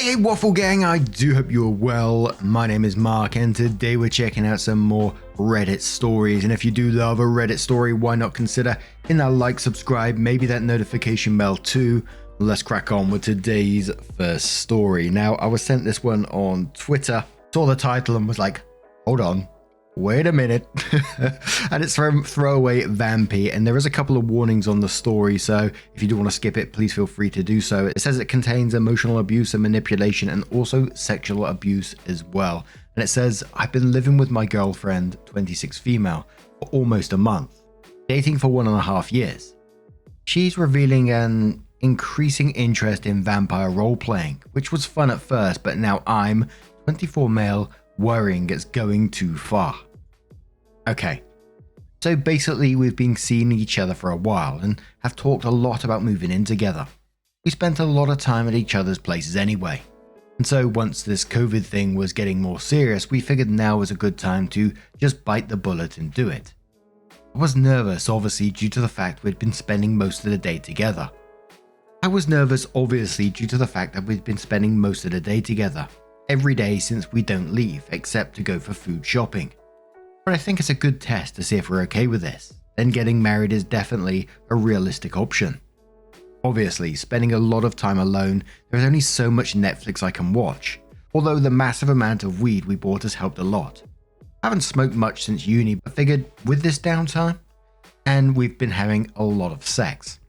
Hey Waffle Gang, I do hope you're well. My name is Mark and today we're checking out some more Reddit stories, and if you do love a Reddit story, why not consider hitting that like, subscribe, maybe that notification bell too. Let's crack on with today's first story. Now, I was sent this one on Twitter, saw the title and was like, hold on, wait a minute. And it's from Throwaway Vampy, and there is a couple of warnings on the story, so if you do want to skip it, please feel free to do so. It says it contains emotional abuse and manipulation and also sexual abuse as well. And it says, I've been living with my girlfriend, 26 female, for almost a month, dating for 1.5 years. She's revealing an increasing interest in vampire role-playing, which was fun at first, but now I'm, 24 male, worrying it's going too far. Okay, so basically we've been seeing each other for a while and have talked a lot about moving in together. We spent a lot of time at each other's places anyway. And so once this COVID thing was getting more serious, we figured now was a good time to just bite the bullet and do it. I was nervous, obviously, due to the fact we'd been spending most of the day together. Every day since we don't leave, except to go for food shopping. But I think it's a good test to see if we're okay with this. Then getting married is definitely a realistic option. Obviously, spending a lot of time alone, there is only so much Netflix I can watch, although the massive amount of weed we bought has helped a lot. I haven't smoked much since uni, but figured with this downtime, and we've been having a lot of sex.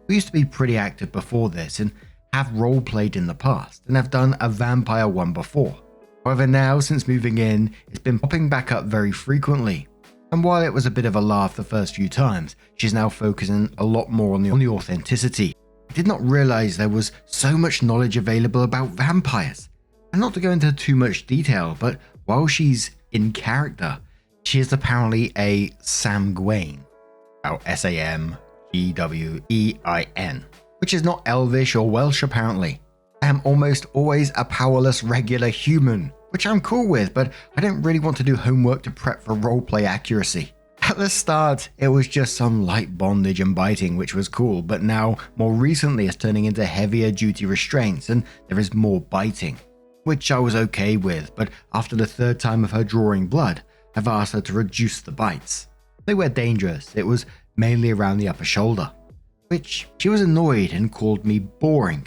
We used to be pretty active before this and have role-played in the past, and have done a vampire one before. However, now since moving in, it's been popping back up very frequently. And while it was a bit of a laugh the first few times, she's now focusing a lot more on the authenticity. I did not realize there was so much knowledge available about vampires. And not to go into too much detail, but while she's in character, she is apparently a Samgwein, S-A-M-G-W-E-I-N, which is not Elvish or Welsh apparently. I am almost always a powerless regular human, which I'm cool with, but I don't really want to do homework to prep for roleplay accuracy. At the start, it was just some light bondage and biting, which was cool, but now, more recently, it's turning into heavier duty restraints and there is more biting, which I was okay with, but after the third time of her drawing blood, I've asked her to reduce the bites. They were dangerous, it was mainly around the upper shoulder, which she was annoyed and called me boring.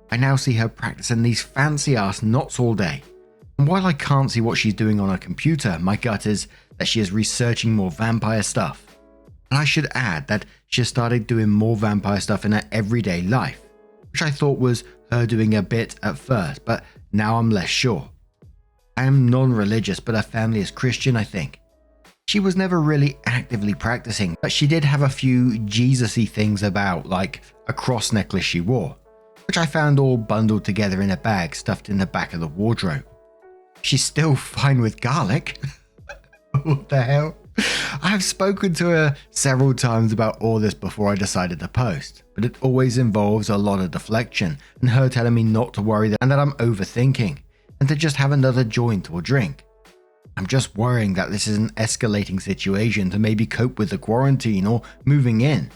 I now see her practicing these fancy ass knots all day. And while I can't see what she's doing on her computer, my gut is that she is researching more vampire stuff. And I should add that she has started doing more vampire stuff in her everyday life, which I thought was her doing a bit at first, but now I'm less sure. I am non-religious, but her family is Christian, I think. She was never really actively practicing, but she did have a few Jesus-y things about, like a cross necklace she wore, which I found all bundled together in a bag stuffed in the back of the wardrobe. She's still fine with garlic. What the hell? I have spoken to her several times about all this before I decided to post, but it always involves a lot of deflection and her telling me not to worry and that I'm overthinking and to just have another joint or drink. I'm just worrying that this is an escalating situation to maybe cope with the quarantine or moving in.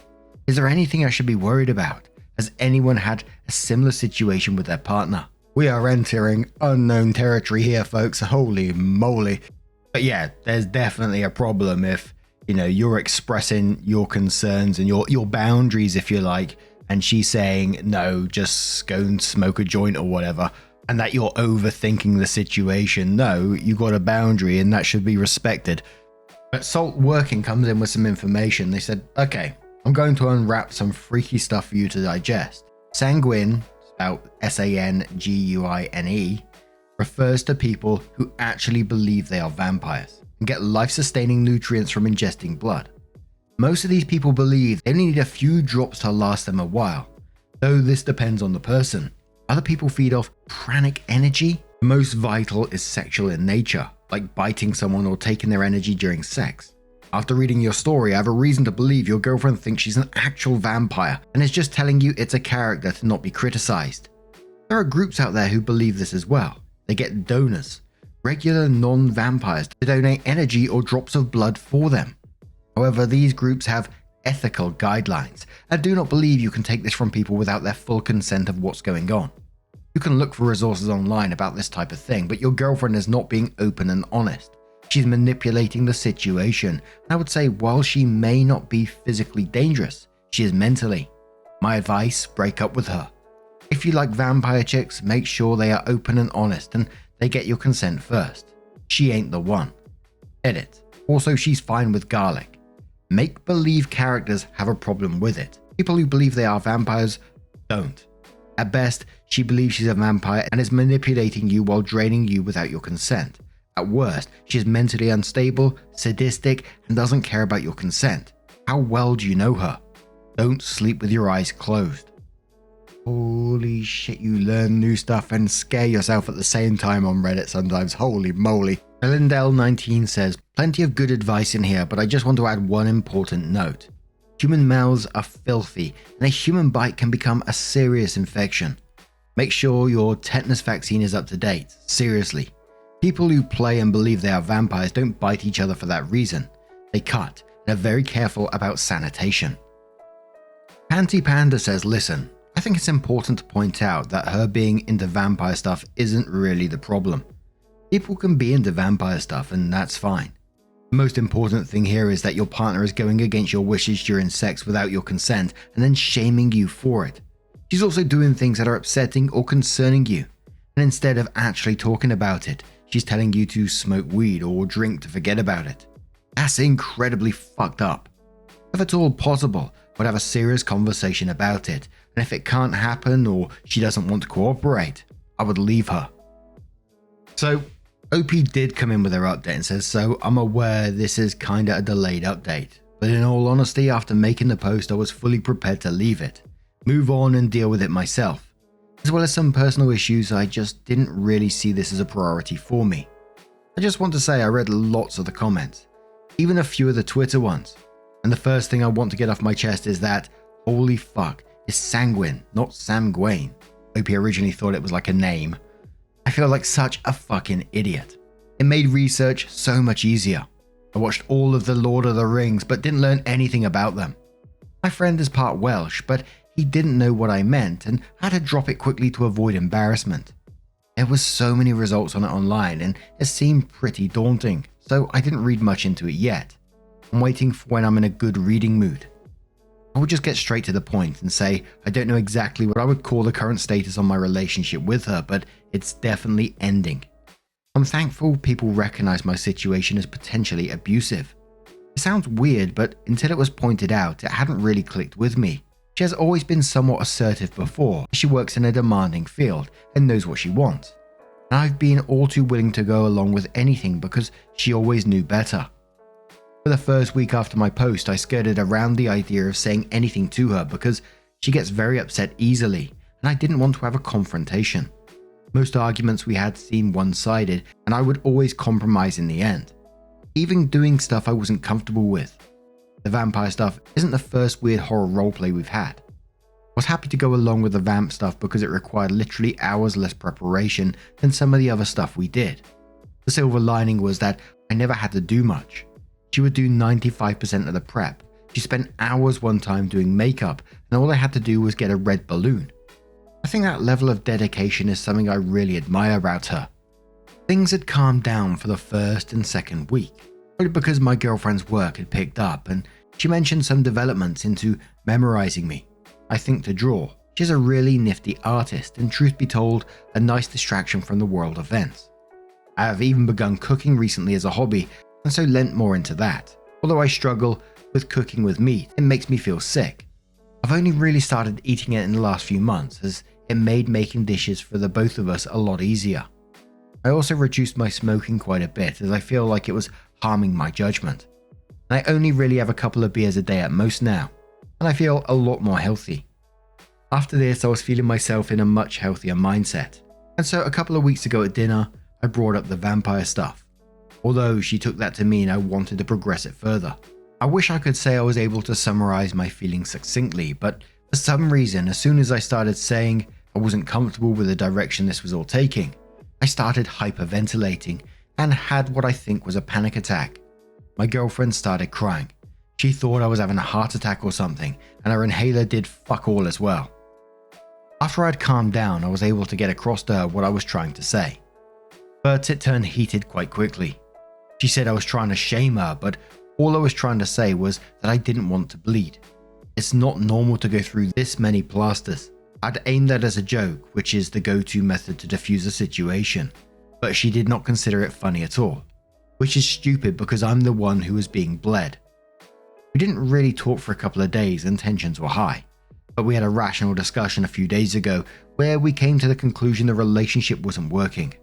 Is there anything I should be worried about? Has anyone had a similar situation with their partner? We are entering unknown territory here, folks. Holy moly. But yeah, there's definitely a problem if, you're expressing your concerns and your boundaries, if you like, and she's saying, no, just go and smoke a joint or whatever, and that you're overthinking the situation. No, you got a boundary and that should be respected. But Salt Working comes in with some information. They said, okay, I'm going to unwrap some freaky stuff for you to digest. Sanguine, spelled S-A-N-G-U-I-N-E, refers to people who actually believe they are vampires and get life-sustaining nutrients from ingesting blood. Most of these people believe they only need a few drops to last them a while, though this depends on the person. Other people feed off pranic energy. The most vital is sexual in nature, like biting someone or taking their energy during sex. After reading your story, I have a reason to believe your girlfriend thinks she's an actual vampire and is just telling you it's a character to not be criticized. There are groups out there who believe this as well. They get donors, regular non-vampires, to donate energy or drops of blood for them. However, these groups have ethical guidelines and do not believe you can take this from people without their full consent of what's going on. You can look for resources online about this type of thing, but your girlfriend is not being open and honest. She's manipulating the situation, and I would say while she may not be physically dangerous, she is mentally. My advice, break up with her. If you like vampire chicks, make sure they are open and honest and they get your consent first. She ain't the one. Edit. Also, she's fine with garlic. Make-believe characters have a problem with it. People who believe they are vampires don't. At best, she believes she's a vampire and is manipulating you while draining you without your consent. At worst, she is mentally unstable, sadistic, and doesn't care about your consent. How well do you know her? Don't sleep with your eyes closed. Holy shit, you learn new stuff and scare yourself at the same time on Reddit sometimes. Holy moly. Elendel19 says, plenty of good advice in here, but I just want to add one important note. Human mouths are filthy, and a human bite can become a serious infection. Make sure your tetanus vaccine is up to date. Seriously. People who play and believe they are vampires don't bite each other for that reason. They cut and are very careful about sanitation. Panty Panda says, listen, I think it's important to point out that her being into vampire stuff isn't really the problem. People can be into vampire stuff and that's fine. The most important thing here is that your partner is going against your wishes during sex without your consent and then shaming you for it. She's also doing things that are upsetting or concerning you, and instead of actually talking about it, she's telling you to smoke weed or drink to forget about it. That's incredibly fucked up. If at all possible, we'd have a serious conversation about it, and if it can't happen or she doesn't want to cooperate, I would leave her. So, OP did come in with her update and says, so I'm aware this is kinda a delayed update, but in all honesty, after making the post I was fully prepared to leave it, move on and deal with it myself. As well as some personal issues, I just didn't really see this as a priority for me. I just want to say I read lots of the comments, even a few of the Twitter ones, and the first thing I want to get off my chest is that, holy fuck, it's Sanguine, not Sam Gwain. OP originally thought it was like a name. I feel like such a fucking idiot. It made research so much easier. I watched all of the Lord of the Rings but didn't learn anything about them. My friend is part Welsh, but he didn't know what I meant and had to drop it quickly to avoid embarrassment. There was so many results on it online and it seemed pretty daunting, so I didn't read much into it yet. I'm waiting for when I'm in a good reading mood. I would just get straight to the point and say I don't know exactly what I would call the current status on my relationship with her, but it's definitely ending. I'm thankful people recognize my situation as potentially abusive. It sounds weird, but until it was pointed out, it hadn't really clicked with me. She has always been somewhat assertive before. She works in a demanding field and knows what she wants. And I've been all too willing to go along with anything because she always knew better. For the first week after my post, I skirted around the idea of saying anything to her because she gets very upset easily, and I didn't want to have a confrontation. Most arguments we had seemed one-sided, and I would always compromise in the end, even doing stuff I wasn't comfortable with. The vampire stuff isn't the first weird horror roleplay we've had. I was happy to go along with the vamp stuff because it required literally hours less preparation than some of the other stuff we did. The silver lining was that I never had to do much. She would do 95% of the prep. She spent hours one time doing makeup, and all I had to do was get a red balloon. I think that level of dedication is something I really admire about her. Things had calmed down for the first and second week, probably because my girlfriend's work had picked up, and she mentioned some developments into memorizing me. I think to draw. She's a really nifty artist, and truth be told, a nice distraction from the world events. I have even begun cooking recently as a hobby, and so lent more into that. Although I struggle with cooking with meat, it makes me feel sick. I've only really started eating it in the last few months, as it made making dishes for the both of us a lot easier. I also reduced my smoking quite a bit, as I feel like it was harming my judgment. And I only really have a couple of beers a day at most now, and I feel a lot more healthy. After this, I was feeling myself in a much healthier mindset, and so a couple of weeks ago at dinner, I brought up the vampire stuff. Although she took that to mean I wanted to progress it further. I wish I could say I was able to summarize my feelings succinctly, but for some reason, as soon as I started saying I wasn't comfortable with the direction this was all taking, I started hyperventilating and had what I think was a panic attack. My girlfriend started crying. She thought I was having a heart attack or something, and her inhaler did fuck all as well. After I'd calmed down, I was able to get across to her what I was trying to say. But it turned heated quite quickly. She said I was trying to shame her, but all I was trying to say was that I didn't want to bleed. It's not normal to go through this many plasters. I'd aimed that as a joke, which is the go-to method to diffuse a situation, but she did not consider it funny at all, which is stupid because I'm the one who was being bled. We didn't really talk for a couple of days and tensions were high, but we had a rational discussion a few days ago where we came to the conclusion the relationship wasn't working.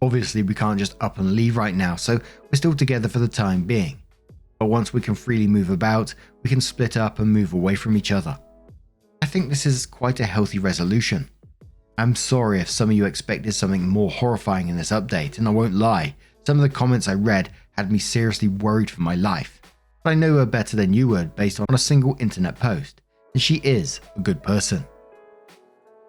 Obviously we can't just up and leave right now, so we're still together for the time being. But once we can freely move about, we can split up and move away from each other. I think this is quite a healthy resolution. I'm sorry if some of you expected something more horrifying in this update, and I won't lie, some of the comments I read had me seriously worried for my life. But I know her better than you would based on a single internet post, and she is a good person.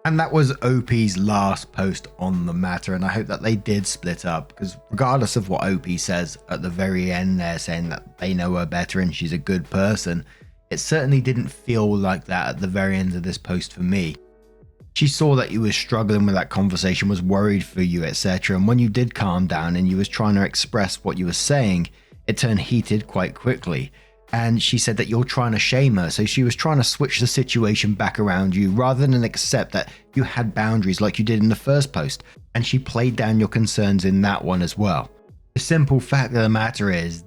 And that was OP's last post on the matter, and I hope that they did split up, because regardless of what OP says at the very end there saying that they know her better and she's a good person, it certainly didn't feel like that at the very end of this post for me. She saw that you were struggling with that conversation, was worried for you, etc. And when you did calm down and you was trying to express what you were saying, it turned heated quite quickly. And she said that you're trying to shame her, so she was trying to switch the situation back around you rather than accept that you had boundaries like you did in the first post, and she played down your concerns in that one as well. The simple fact of the matter is,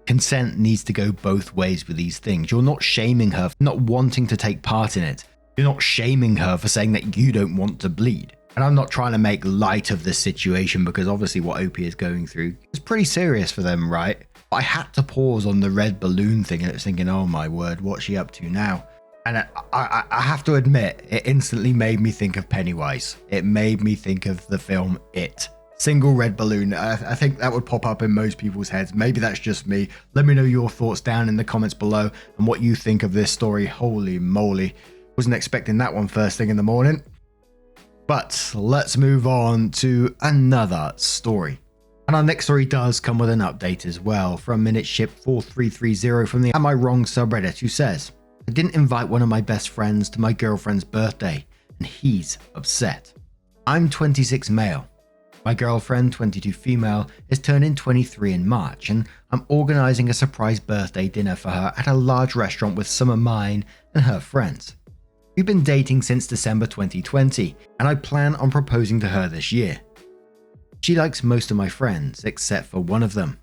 consent needs to go both ways with these things. You're not shaming her for not wanting to take part in it. You're not shaming her for saying that you don't want to bleed. And I'm not trying to make light of this situation because obviously what OP is going through is pretty serious for them, right? I had to pause on the red balloon thing and I was thinking, oh my word, what's she up to now? And I have to admit, it instantly made me think of Pennywise. It made me think of the film It. Single red balloon. I think that would pop up in most people's heads. Maybe that's just me. Let me know your thoughts down in the comments below and what you think of this story. Holy moly. Wasn't expecting that one first thing in the morning. But let's move on to another story. And our next story does come with an update as well from Minute Ship 4330 from the Am I Wrong subreddit, who says, I didn't invite one of my best friends to my girlfriend's birthday and he's upset. I'm 26 male. My girlfriend, 22 female, is turning 23 in March and I'm organising a surprise birthday dinner for her at a large restaurant with some of mine and her friends. We've been dating since December 2020 and I plan on proposing to her this year. She likes most of my friends except for one of them.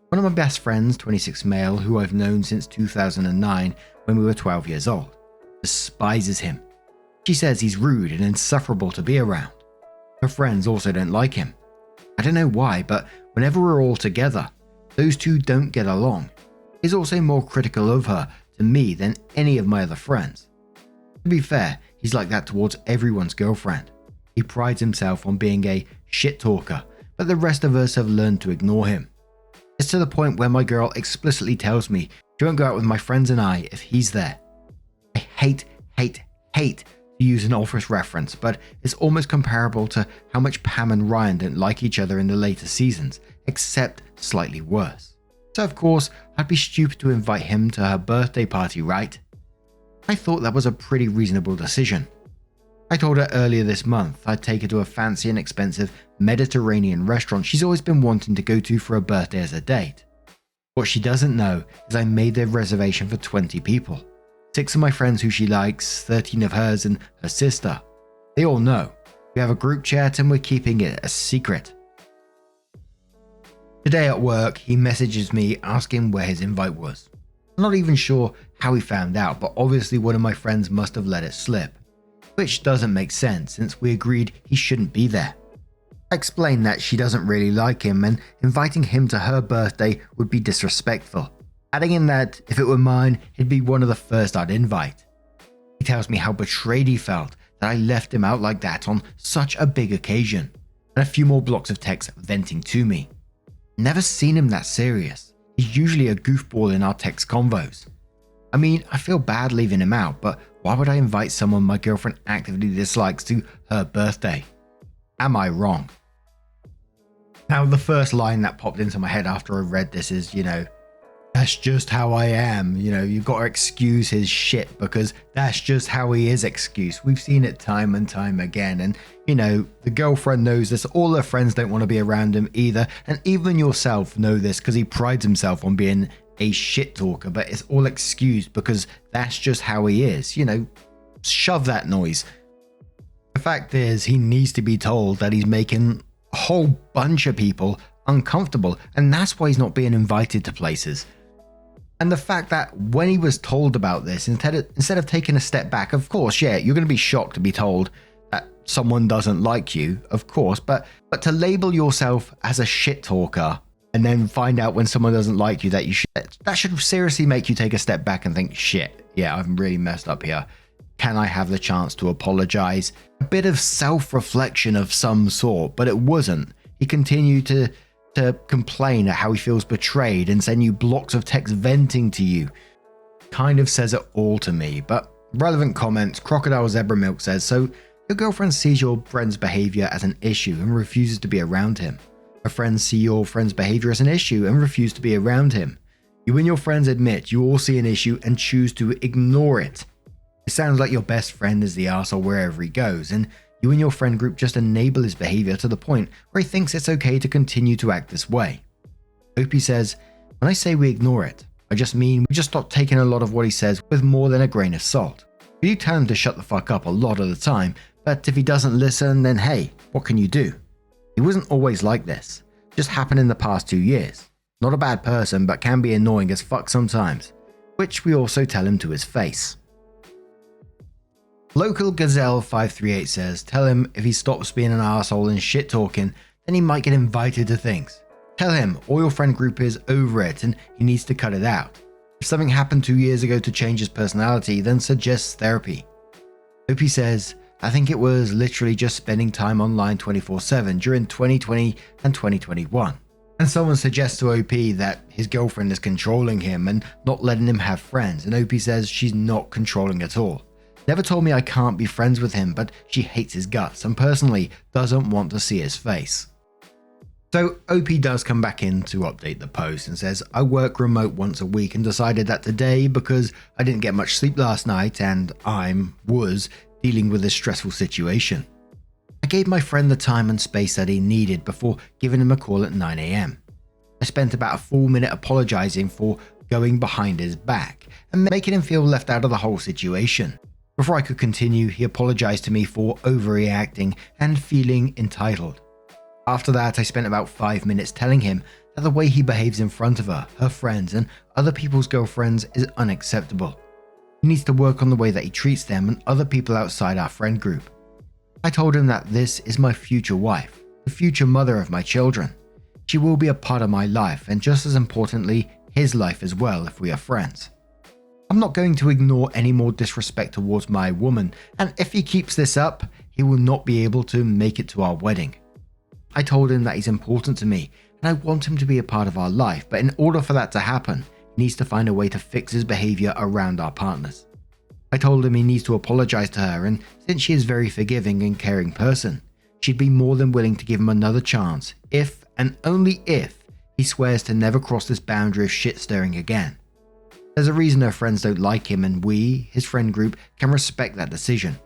One of my best friends, 26 male, who I've known since 2009 when we were 12 years old, despises him. She says he's rude and insufferable to be around. Her friends also don't like him. I don't know why, but whenever we're all together, those two don't get along. He's also more critical of her to me than any of my other friends. To be fair, he's like that towards everyone's girlfriend. He prides himself on being a shit talker, but the rest of us have learned to ignore him. It's to the point where my girl explicitly tells me she won't go out with my friends and I if he's there. I hate to use an Office reference, but it's almost comparable to how much Pam and Ryan don't like each other in the later seasons, except slightly worse. So of course, I'd be stupid to invite him to her birthday party, right? I thought that was a pretty reasonable decision. I told her earlier this month I'd take her to a fancy and expensive Mediterranean restaurant she's always been wanting to go to for her birthday as a date. What she doesn't know is I made the reservation for 20 people. 6 of my friends who she likes, 13 of hers and her sister. They all know. We have a group chat and we're keeping it a secret. Today at work, he messages me asking where his invite was. I'm not even sure how he found out, but obviously one of my friends must have let it slip. Which doesn't make sense since we agreed he shouldn't be there. I explained that she doesn't really like him and inviting him to her birthday would be disrespectful, adding in that if it were mine, he'd be one of the first I'd invite. He tells me how betrayed he felt that I left him out like that on such a big occasion, and a few more blocks of text venting to me. Never seen him that serious. He's usually a goofball in our text convos. I mean, I feel bad leaving him out, but why would I invite someone my girlfriend actively dislikes to her birthday? Am I wrong? Now, the first line that popped into my head after I read this is, that's just how I am. You know, you've got to excuse his shit because that's just how he is excuse. We've seen it time and time again. And, you know, the girlfriend knows this. All her friends don't want to be around him either. And even yourself know this because he prides himself on being a shit talker, but it's all excused because that's just how he is. You know, shove that noise. The fact is, he needs to be told that he's making a whole bunch of people uncomfortable, and that's why he's not being invited to places. And the fact that when he was told about this, instead of taking a step back, of course, yeah, you're going to be shocked to be told that someone doesn't like you, of course, but to label yourself as a shit talker and then find out when someone doesn't like you that should seriously make you take a step back and think, shit, yeah, I've really messed up here. Can I have the chance to apologize? A bit of self-reflection of some sort, but it wasn't. He continued to complain at how he feels betrayed and send you blocks of text venting to you. Kind of says it all to me, but relevant comments. Crocodile Zebra Milk says, so your girlfriend sees your friend's behavior as an issue and refuses to be around him. Her friends see your friend's behavior as an issue and refuse to be around him. You and your friends admit you all see an issue and choose to ignore it. It sounds like your best friend is the arsehole wherever he goes, and you and your friend group just enable his behavior to the point where he thinks it's okay to continue to act this way. Opie says, when I say we ignore it, I just mean we just stop taking a lot of what he says with more than a grain of salt. You tell him to shut the fuck up a lot of the time, but if he doesn't listen, then hey, what can you do? He wasn't always like this. It just happened in the past 2 years. Not a bad person, but can be annoying as fuck sometimes, which we also tell him to his face. Local Gazelle 538 says, tell him if he stops being an arsehole and shit talking, then he might get invited to things. Tell him all your friend group is over it and he needs to cut it out. If something happened 2 years ago to change his personality, then suggest therapy. Opie says, I think it was literally just spending time online 24/7 during 2020 and 2021. And someone suggests to OP that his girlfriend is controlling him and not letting him have friends, and OP says she's not controlling at all. Never told me I can't be friends with him, but she hates his guts and personally doesn't want to see his face. So OP does come back in to update the post and says, I work remote once a week and decided that today, because I didn't get much sleep last night and was dealing with a stressful situation, I gave my friend the time and space that he needed before giving him a call at 9 AM. I spent about a full minute apologizing for going behind his back and making him feel left out of the whole situation. Before I could continue, he apologized to me for overreacting and feeling entitled. After that, I spent about 5 minutes telling him that the way he behaves in front of her friends, and other people's girlfriends is unacceptable. He needs to work on the way that he treats them and other people outside our friend group. I told him that this is my future wife, the future mother of my children. She will be a part of my life and just as importantly, his life as well if we are friends. I'm not going to ignore any more disrespect towards my woman, and if he keeps this up, he will not be able to make it to our wedding. I told him that he's important to me and I want him to be a part of our life, but in order for that to happen, he needs to find a way to fix his behavior around our partners. I told him he needs to apologize to her, and since she is a very forgiving and caring person, she'd be more than willing to give him another chance if and only if he swears to never cross this boundary of shit stirring again. There's a reason her friends don't like him, and we, his friend group, can respect that decision.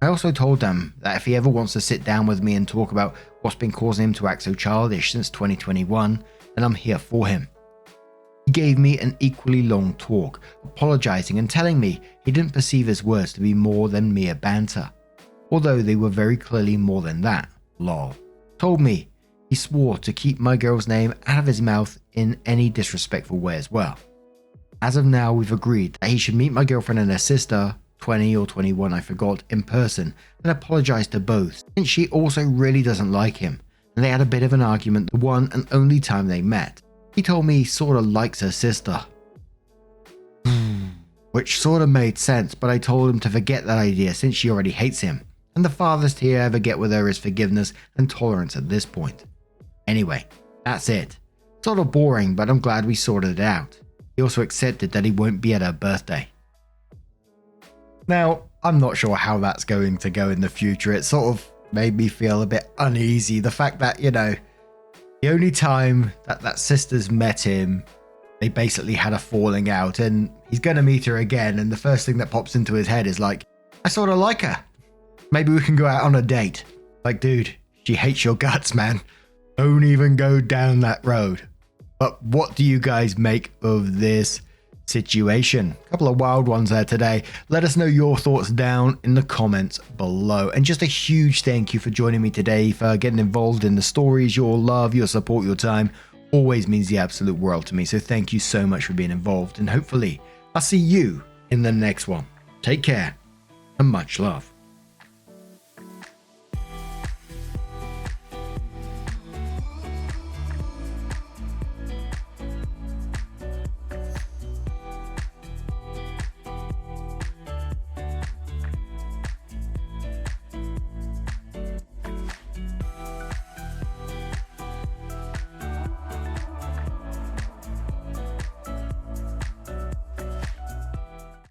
I also told them that if he ever wants to sit down with me and talk about what's been causing him to act so childish since 2021, then I'm here for him. He gave me an equally long talk, apologizing and telling me he didn't perceive his words to be more than mere banter, although they were very clearly more than that, lol. Told me he swore to keep my girl's name out of his mouth in any disrespectful way as well. As of now, we've agreed that he should meet my girlfriend and her sister, 20 or 21 I forgot, in person and apologize to both, since she also really doesn't like him, and they had a bit of an argument the one and only time they met. He told me he sorta likes her sister. Which sorta made sense, but I told him to forget that idea since she already hates him, and the farthest he'll ever get with her is forgiveness and tolerance at this point. Anyway, that's it. Sorta boring, but I'm glad we sorted it out. He also accepted that he won't be at her birthday. Now, I'm not sure how that's going to go in the future. It sort of made me feel a bit uneasy. The fact that, the only time that sisters met him, they basically had a falling out and he's going to meet her again. And the first thing that pops into his head is like, I sort of like her. Maybe we can go out on a date. Like, dude, she hates your guts, man. Don't even go down that road. But what do you guys make of this situation? A couple of wild ones there today. Let us know your thoughts down in the comments below. And just a huge thank you for joining me today, for getting involved in the stories. Your love, your support, your time always means the absolute world to me. So thank you so much for being involved. And hopefully I'll see you in the next one. Take care and much love.